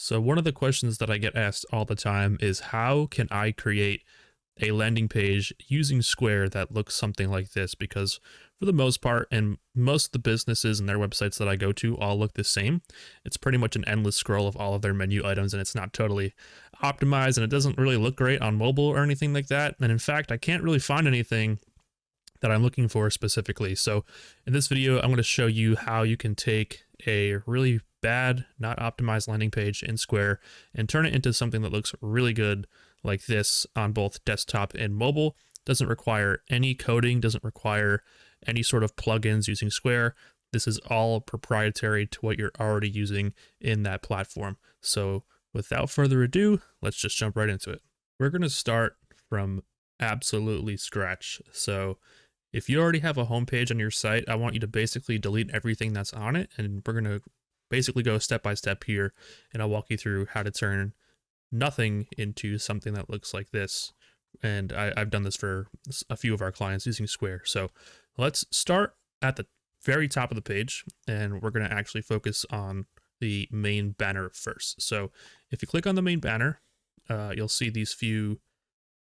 So one of the questions that I get asked all the time is how can I create a landing page using Square that looks something like this? Because for the most part, and most of the businesses and their websites that I go to all look the same. It's pretty much an endless scroll of all of their menu items, and it's not totally optimized, and it doesn't really look great on mobile or anything like that. And in fact, I can't really find anything that I'm looking for specifically. So in this video, I'm going to show you how you can take a really bad, not optimized landing page in Square and turn it into something that looks really good like this on both desktop and mobile. Doesn't require any coding, doesn't require any sort of plugins using Square. This is all proprietary to what you're already using in that platform. So without further ado, let's just jump right into it. We're going to start from absolutely scratch. So if you already have a homepage on your site, I want you to basically delete everything that's on it. And we're going to basically go step by step here. And I'll walk you through how to turn nothing into something that looks like this. And I've done this for a few of our clients using Square. So let's start at the very top of the page. And we're going to actually focus on the main banner first. So if you click on the main banner, you'll see these few,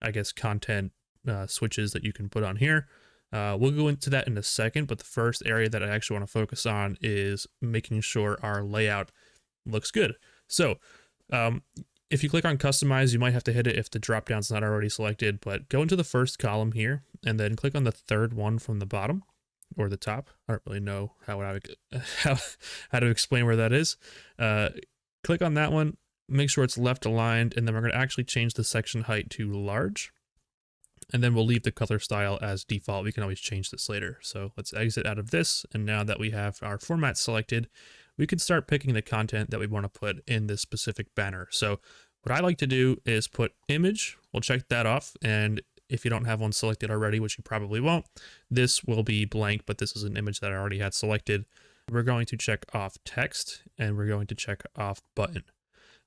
I guess, content switches that you can put on here. We'll go into that in a second, but the first area that I actually want to focus on is making sure our layout looks good. So if you click on customize, you might have to hit it if the dropdown's not already selected, but go into the first column here and then click on the third one from the bottom or the top. I don't really know how to explain where that is. Click on that one, make sure it's left aligned, and then we're going to actually change the section height to large. And then we'll leave the color style as default. We can always change this later. So let's exit out of this. And now that we have our format selected, we can start picking the content that we want to put in this specific banner. So what I like to do is put image. We'll check that off. And if you don't have one selected already, which you probably won't, this will be blank, but this is an image that I already had selected. We're going to check off text and we're going to check off button.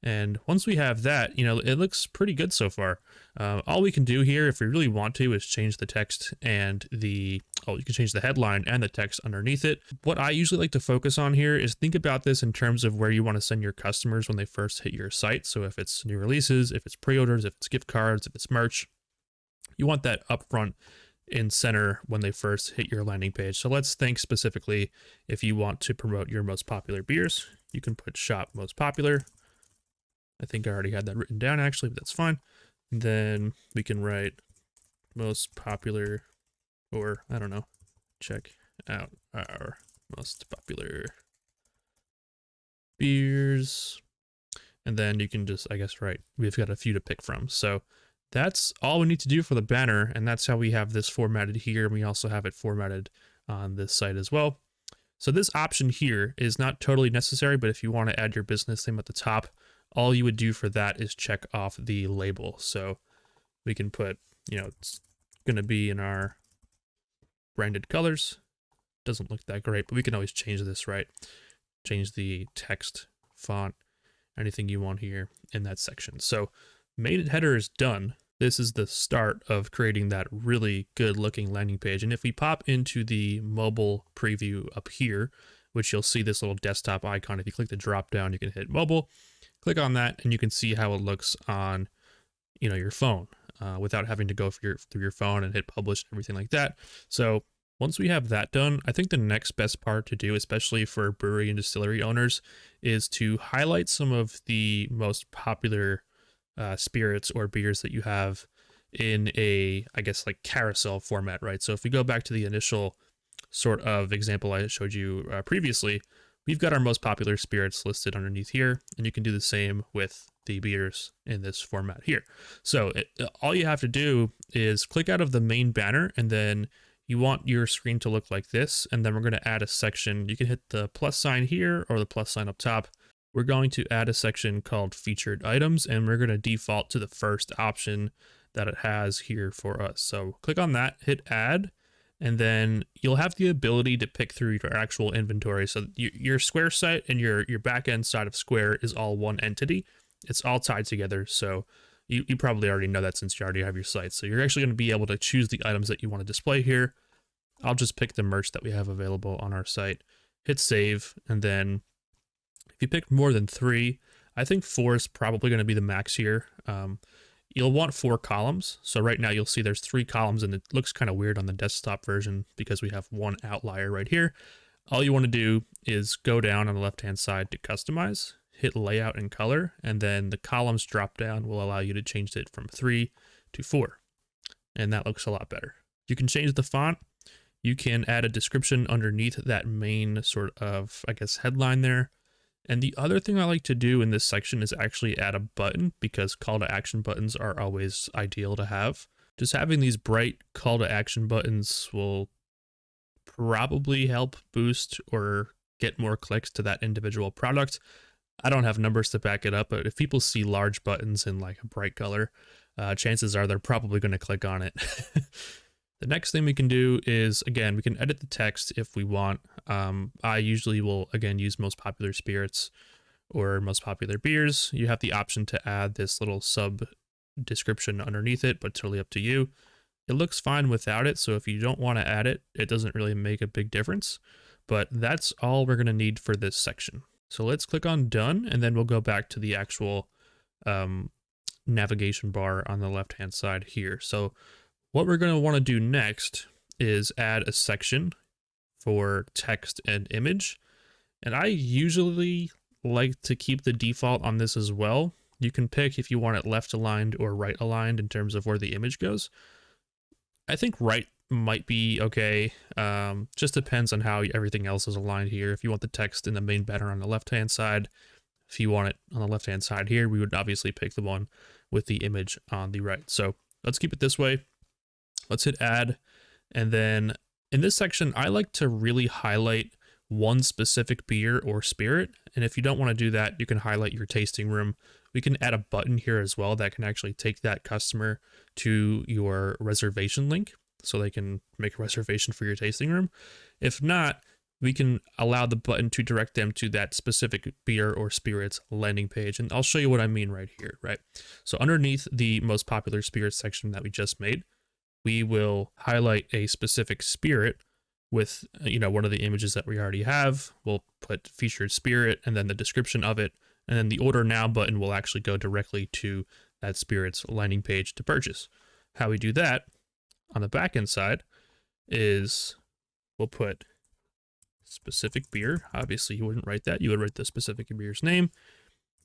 And once we have that, it looks pretty good so far. All we can do here, if we really want to, is change the text and you can change the headline and the text underneath it. What I usually like to focus on here is think about this in terms of where you want to send your customers when they first hit your site. So if it's new releases, if it's pre-orders, if it's gift cards, if it's merch, you want that upfront in center when they first hit your landing page. So let's think specifically if you want to promote your most popular beers, you can put shop most popular. I think I already had that written down actually, but that's fine. And then we can write most popular, or I don't know, check out our most popular beers. And then you can just, I guess, write, we've got a few to pick from. So that's all we need to do for the banner. And that's how we have this formatted here. And we also have it formatted on this site as well. So this option here is not totally necessary, but if you want to add your business name at the top, all you would do for that is check off the label. So we can put, it's going to be in our branded colors. Doesn't look that great, but we can always change this, right? Change the text, font, anything you want here in that section. So main header is done. This is the start of creating that really good looking landing page. And if we pop into the mobile preview up here, which you'll see this little desktop icon, if you click the drop down, you can hit mobile. Click on that and you can see how it looks on, your phone without having to go through your phone and hit publish and everything like that. So once we have that done, I think the next best part to do, especially for brewery and distillery owners, is to highlight some of the most popular spirits or beers that you have in a, I guess, like carousel format, right? So if we go back to the initial sort of example I showed you previously, we've got our most popular spirits listed underneath here, and you can do the same with the beers in this format here. So all you have to do is click out of the main banner, and then you want your screen to look like this, and then we're going to add a section. You can hit the plus sign here or the plus sign up top. We're going to add a section called featured items, and we're going to default to the first option that it has here for us. So click on that, hit add, and then you'll have the ability to pick through your actual inventory. So your Square site and your backend side of Square is all one entity. It's all tied together. So you probably already know that since you already have your site. So you're actually going to be able to choose the items that you want to display here. I'll just pick the merch that we have available on our site, hit save, and then if you pick more than 3, I think 4 is probably going to be the max here. You'll want 4 columns. So right now you'll see there's 3 columns, and it looks kind of weird on the desktop version because we have one outlier right here. All you want to do is go down on the left-hand side to customize, hit layout and color, and then the columns drop down will allow you to change it from 3 to 4. And that looks a lot better. You can change the font. You can add a description underneath that main sort of, I guess, headline there. And the other thing I like to do in this section is actually add a button, because call to action buttons are always ideal to have. Just having these bright call to action buttons will probably help boost or get more clicks to that individual product. I don't have numbers to back it up, but if people see large buttons in like a bright color, chances are they're probably going to click on it. The next thing we can do is, again, we can edit the text if we want. I usually will, again, use most popular spirits or most popular beers. You have the option to add this little sub description underneath it, but totally up to you. It looks fine without it, so if you don't want to add it, it doesn't really make a big difference. But that's all we're going to need for this section. So let's click on done, and then we'll go back to the actual navigation bar on the left-hand side here. So what we're going to want to do next is add a section for text and image. And I usually like to keep the default on this as well. You can pick if you want it left aligned or right aligned in terms of where the image goes. I think right might be okay. Just depends on how everything else is aligned here. If you want the text in the main banner on the left-hand side, if you want it on the left-hand side here, we would obviously pick the one with the image on the right. So let's keep it this way. Let's hit add. And then in this section, I like to really highlight one specific beer or spirit. And if you don't want to do that, you can highlight your tasting room. We can add a button here as well that can actually take that customer to your reservation link so they can make a reservation for your tasting room. If not, we can allow the button to direct them to that specific beer or spirits landing page. And I'll show you what I mean right here, right? So underneath the most popular spirits section that we just made, we will highlight a specific spirit with, one of the images that we already have. We'll put featured spirit and then the description of it. And then the order now button will actually go directly to that spirit's landing page to purchase. How we do that on the back end side is we'll put specific beer. Obviously you wouldn't write that. You would write the specific beer's name,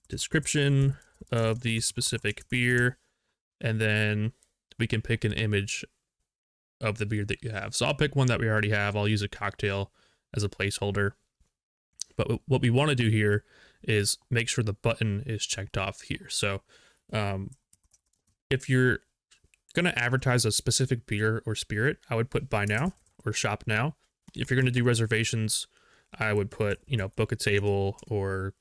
description of the specific beer, and then we can pick an image of the beer that you have. So I'll pick one that we already have. I'll use a cocktail as a placeholder. But what we want to do here is make sure the button is checked off here. So if you're going to advertise a specific beer or spirit, I would put buy now or shop now. If you're going to do reservations, I would put, book a table or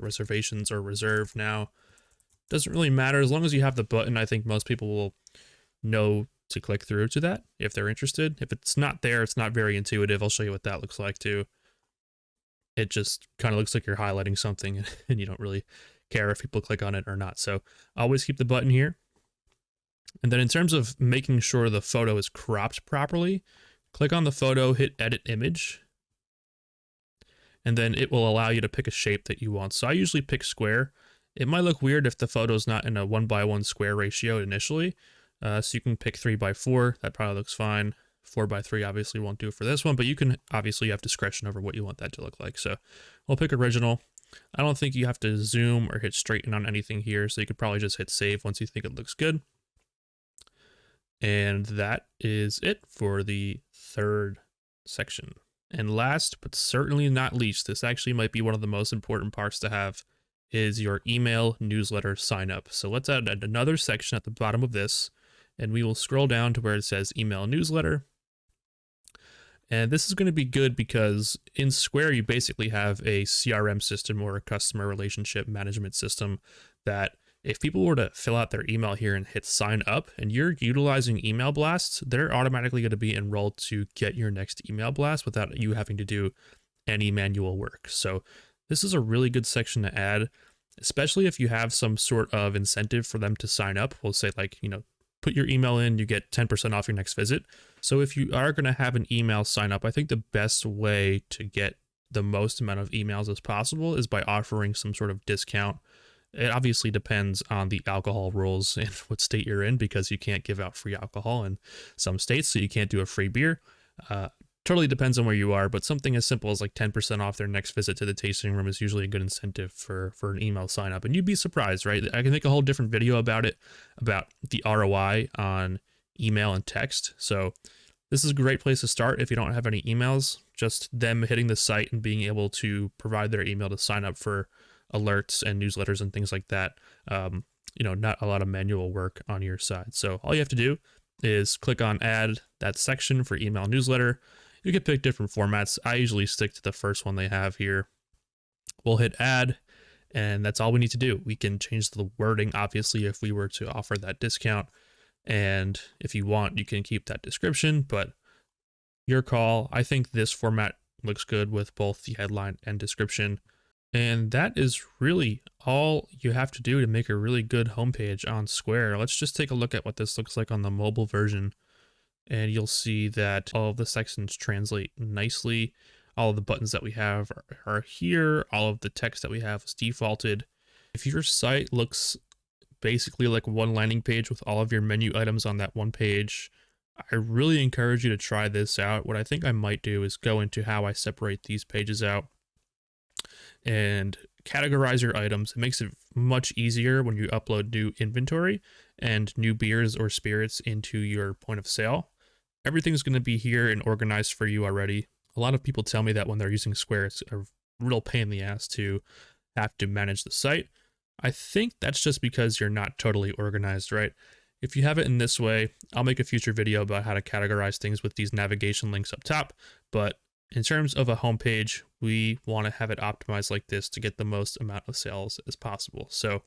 reservations or reserve now. Doesn't really matter. As long as you have the button, I think most people will know to click through to that if they're interested. If it's not there, it's not very intuitive. I'll show you what that looks like too. It just kind of looks like you're highlighting something and you don't really care if people click on it or not. So always keep the button here. And then in terms of making sure the photo is cropped properly, click on the photo, hit edit image, and then it will allow you to pick a shape that you want. So I usually pick square. It might look weird if the photo's not in a 1:1 square ratio initially. So you can pick 3:4. That probably looks fine. 4:3 obviously won't do for this one, but you can obviously have discretion over what you want that to look like. So we'll pick original. I don't think you have to zoom or hit straighten on anything here. So you could probably just hit save once you think it looks good. And that is it for the third section. And last, but certainly not least, this actually might be one of the most important parts to have, is your email newsletter sign up. So let's add another section at the bottom of this, and we will scroll down to where it says email newsletter. And this is going to be good because in Square, you basically have a CRM system or a customer relationship management system that if people were to fill out their email here and hit sign up and you're utilizing email blasts, they're automatically going to be enrolled to get your next email blast without you having to do any manual work. So this is a really good section to add, especially if you have some sort of incentive for them to sign up. We'll say like, put your email in, you get 10% off your next visit. So if you are going to have an email sign up, I think the best way to get the most amount of emails as possible is by offering some sort of discount. It obviously depends on the alcohol rules and what state you're in, because you can't give out free alcohol in some states, so you can't do a free beer. Uh, Totally depends on where you are, but something as simple as like 10% off their next visit to the tasting room is usually a good incentive for an email sign up. And you'd be surprised, right? I can make a whole different video about it, about the ROI on email and text. So this is a great place to start if you don't have any emails. Just them hitting the site and being able to provide their email to sign up for alerts and newsletters and things like that. Not a lot of manual work on your side. So all you have to do is click on add that section for email newsletter. You can pick different formats. I usually stick to the first one they have here. We'll hit add, and that's all we need to do. We can change the wording, obviously, if we were to offer that discount. And if you want, you can keep that description, but your call. I think this format looks good with both the headline and description. And that is really all you have to do to make a really good homepage on Square. Let's just take a look at what this looks like on the mobile version. And you'll see that all of the sections translate nicely. All of the buttons that we have are here. All of the text that we have is defaulted. If your site looks basically like one landing page with all of your menu items on that one page, I really encourage you to try this out. What I think I might do is go into how I separate these pages out and categorize your items. It makes it much easier when you upload new inventory and new beers or spirits into your point of sale. Everything's going to be here and organized for you already. A lot of people tell me that when they're using Square, it's a real pain in the ass to have to manage the site. I think that's just because you're not totally organized, right? If you have it in this way, I'll make a future video about how to categorize things with these navigation links up top. But in terms of a homepage, we want to have it optimized like this to get the most amount of sales as possible. So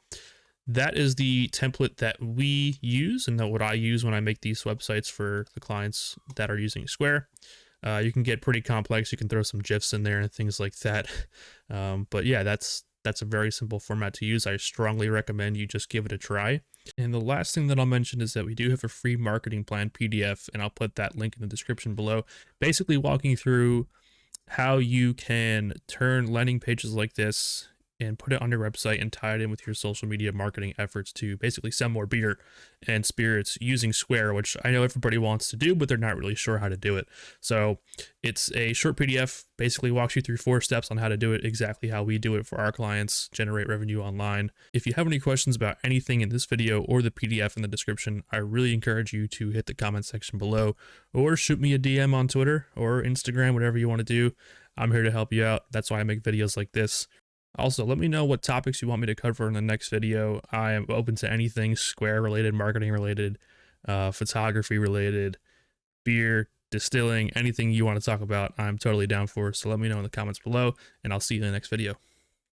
that is the template that we use and what I use when I make these websites for the clients that are using Square. You can get pretty complex. You can throw some GIFs in there and things like that. But yeah, that's a very simple format to use. I strongly recommend you just give it a try. And the last thing that I'll mention is that we do have a free marketing plan PDF, and I'll put that link in the description below, basically walking through how you can turn landing pages like this and put it on your website and tie it in with your social media marketing efforts to basically sell more beer and spirits using Square, which I know everybody wants to do, but they're not really sure how to do it. So it's a short PDF, basically walks you through 4 steps on how to do it exactly how we do it for our clients, generate revenue online. If you have any questions about anything in this video or the PDF in the description, I really encourage you to hit the comment section below or shoot me a DM on Twitter or Instagram, whatever you want to do. I'm here to help you out. That's why I make videos like this. Also, let me know what topics you want me to cover in the next video. I am open to anything Square related, marketing related, photography related, beer, distilling, anything you want to talk about, I'm totally down for. So let me know in the comments below, and I'll see you in the next video.